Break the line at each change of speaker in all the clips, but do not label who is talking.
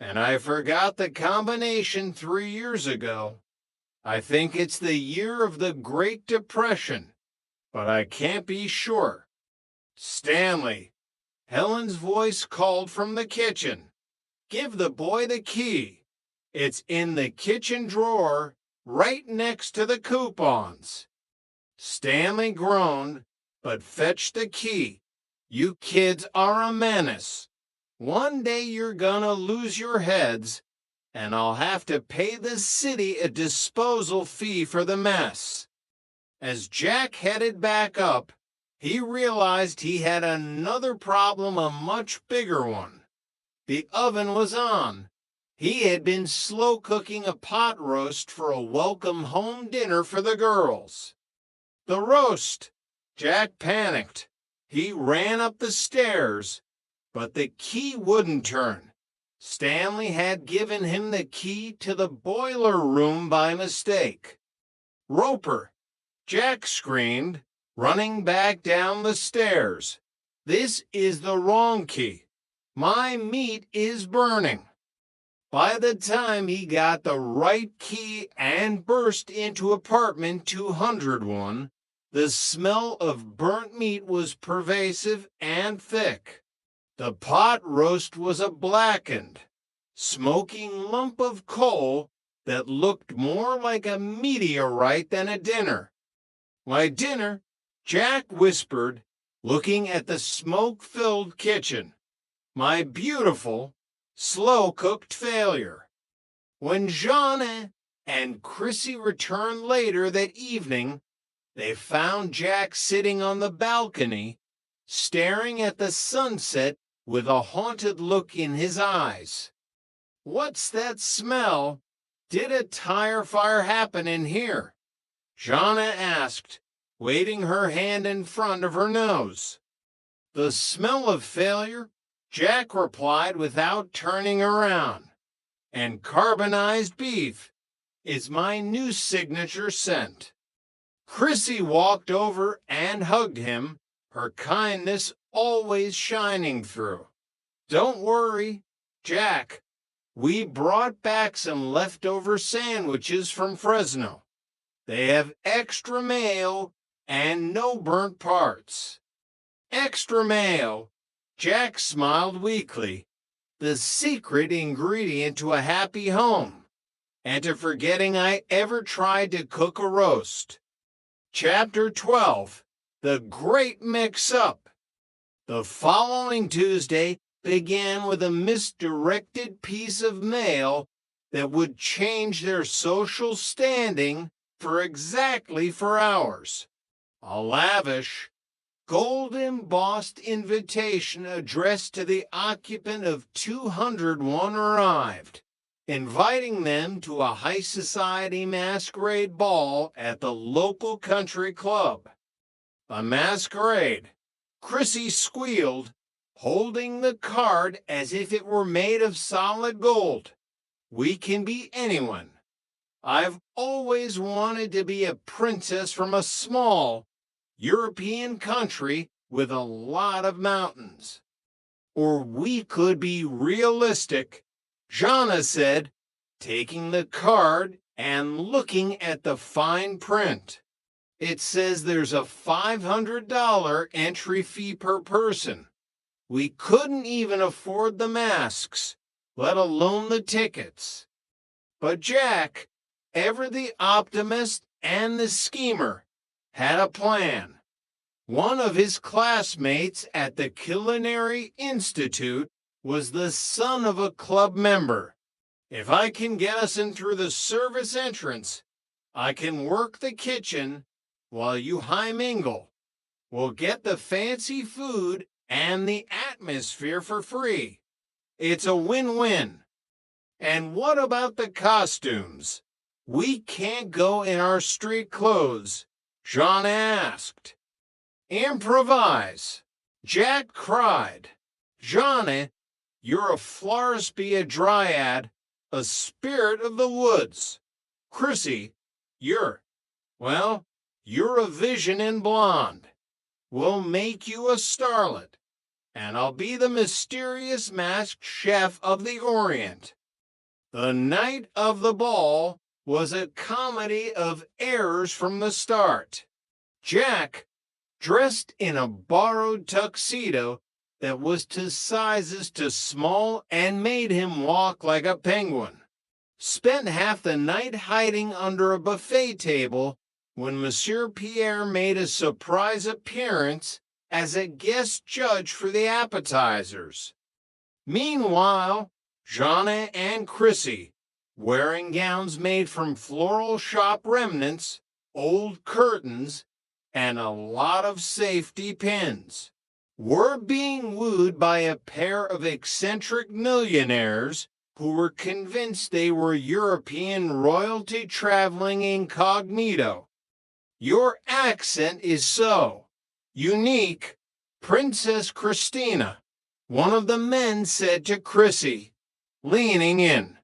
and I forgot the combination 3 years ago. I think it's the year of the Great Depression, but I can't be sure. Stanley, Helen's voice called from the kitchen. Give the boy the key. It's in the kitchen drawer, right next to the coupons. Stanley groaned, but fetched the key. You kids are a menace. One day you're gonna lose your heads, and I'll have to pay the city a disposal fee for the mess. As Jack headed back up, he realized he had another problem, a much bigger one. The oven was on. He had been slow cooking a pot roast for a welcome home dinner for the girls. The roast! Jack panicked. He ran up the stairs, but the key wouldn't turn. Stanley had given him the key to the boiler room by mistake. Roper! Jack screamed, running back down the stairs. This is the wrong key. My meat is burning. By the time he got the right key and burst into apartment 201, the smell of burnt meat was pervasive and thick. The pot roast was a blackened, smoking lump of coal that looked more like a meteorite than a dinner. My dinner, Jack whispered, looking at the smoke-filled kitchen. My beautiful, slow-cooked failure. When Jeanne and Chrissy returned later that evening, they found Jack sitting on the balcony, staring at the sunset with a haunted look in his eyes. What's that smell? Did a tire fire happen in here? Jeanne asked, waving her hand in front of her nose. The smell of failure, Jack replied without turning around. And carbonized beef is my new signature scent. Chrissy walked over and hugged him, her kindness always shining through. Don't worry, Jack. We brought back some leftover sandwiches from Fresno. They have extra mayo and no burnt parts. Extra mayo, Jack smiled weakly. The secret ingredient to a happy home, and to forgetting I ever tried to cook a roast. Chapter 12, The Great Mix-Up. The following Tuesday began with a misdirected piece of mail that would change their social standing for exactly 4 hours. A lavish, gold-embossed invitation addressed to the occupant of 201 arrived, inviting them to a high society masquerade ball at the local country club. A masquerade, Chrissy squealed, holding the card as if it were made of solid gold. We can be anyone. I've always wanted to be a princess from a small European country with a lot of mountains. Or we could be realistic, Jana said, taking the card and looking at the fine print. It says there's a $500 entry fee per person. We couldn't even afford the masks, let alone the tickets. But Jack, ever the optimist and the schemer, had a plan. One of his classmates at the Culinary Institute was the son of a club member. If I can get us in through the service entrance, I can work the kitchen while you high mingle. We'll get the fancy food and the atmosphere for free. It's a win-win. And what about the costumes? We can't go in our street clothes, Jean asked. Improvise, Jack cried. Johnny, you're a florist be a dryad, a spirit of the woods. Chrissy, you're a vision in blonde. We'll make you a starlet. and I'll be the mysterious masked chef of the Orient. The night of the ball was a comedy of errors from the start. Jack, dressed in a borrowed tuxedo that was sizes too small and made him walk like a penguin, spent half the night hiding under a buffet table when Monsieur Pierre made a surprise appearance as a guest judge for the appetizers. Meanwhile, Jana and Chrissy, wearing gowns made from floral shop remnants, old curtains, and a lot of safety pins, were being wooed by a pair of eccentric millionaires who were convinced they were European royalty traveling incognito. Your accent is so unique, Princess Christina, one of the men said to Chrissy, leaning in.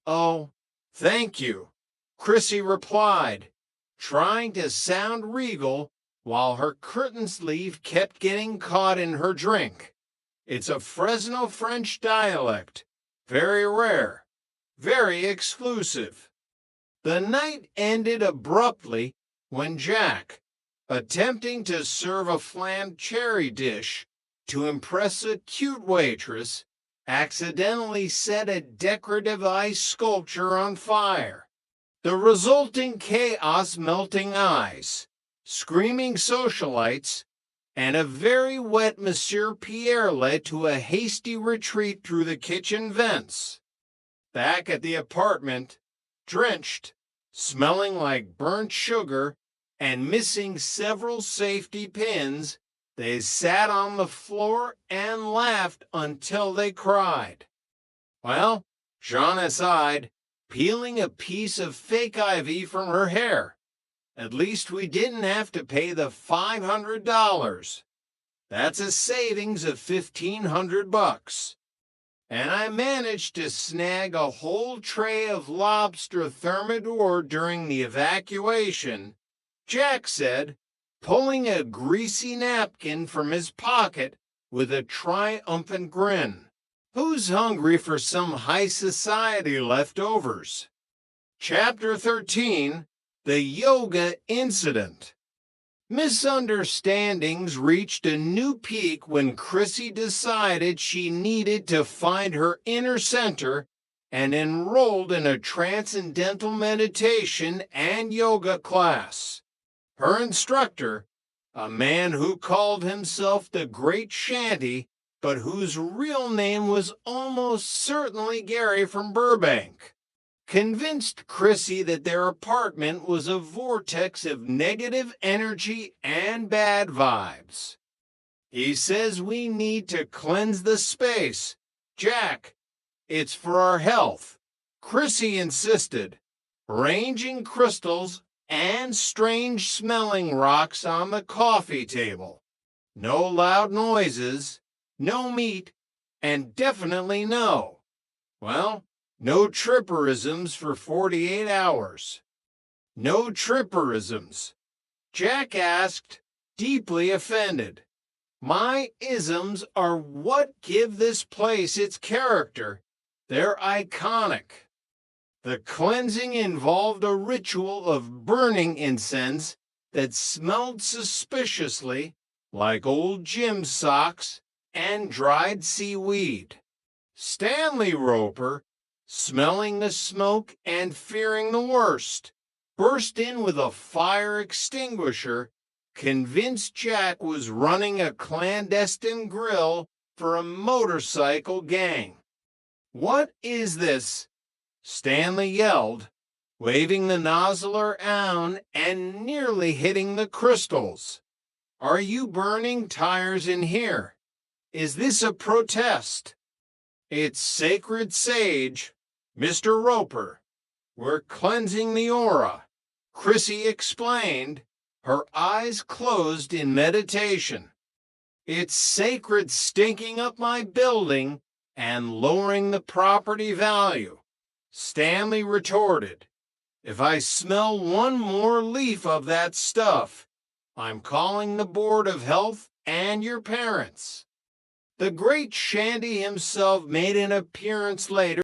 Oh, thank you, Chrissy replied, trying to sound regal while her curtain sleeve kept getting caught in her drink. It's a Fresno French dialect, very rare, very exclusive. The night ended abruptly when Jack, attempting to serve a flambed cherry dish to impress a cute waitress, accidentally set a decorative ice sculpture on fire. The resulting chaos, melting eyes, screaming socialites, and a very wet Monsieur Pierre led to a hasty retreat through the kitchen vents. Back at the apartment, drenched, smelling like burnt sugar, and missing several safety pins, they sat on the floor and laughed until they cried. Well, Jana sighed, peeling a piece of fake ivy from her hair. At least we didn't have to pay the $500. That's a savings of $1,500. And I managed to snag a whole tray of lobster thermidor during the evacuation, Jack said, pulling a greasy napkin from his pocket with a triumphant grin. Who's hungry for some high society leftovers? Chapter 13, The Yoga Incident. Misunderstandings reached a new peak when Chrissy decided she needed to find her inner center and enrolled in a transcendental meditation and yoga class. Her instructor, a man who called himself the Great Shanty, but whose real name was almost certainly Gary from Burbank, convinced Chrissy that their apartment was a vortex of negative energy and bad vibes. He says we need to cleanse the space. Jack, it's for our health, Chrissy insisted, arranging crystals and strange-smelling rocks on the coffee table. No loud noises, no meat, and definitely no tripperisms for 48 hours. No tripperisms, Jack asked, deeply offended. My isms are what give this place its character. They're iconic. The cleansing involved a ritual of burning incense that smelled suspiciously like old Jim's socks and dried seaweed. Stanley Roper, smelling the smoke and fearing the worst, burst in with a fire extinguisher, convinced Jack was running a clandestine grill for a motorcycle gang. What is this? Stanley yelled, waving the nozzle around and nearly hitting the crystals. Are you burning tires in here? Is this a protest? It's sacred sage, Mr. Roper. We're cleansing the aura, Chrissy explained, her eyes closed in meditation. It's sacred stinking up my building and lowering the property value, Stanley retorted. If I smell one more leaf of that stuff, I'm calling the Board of Health and your parents. The great Shandy himself made an appearance later.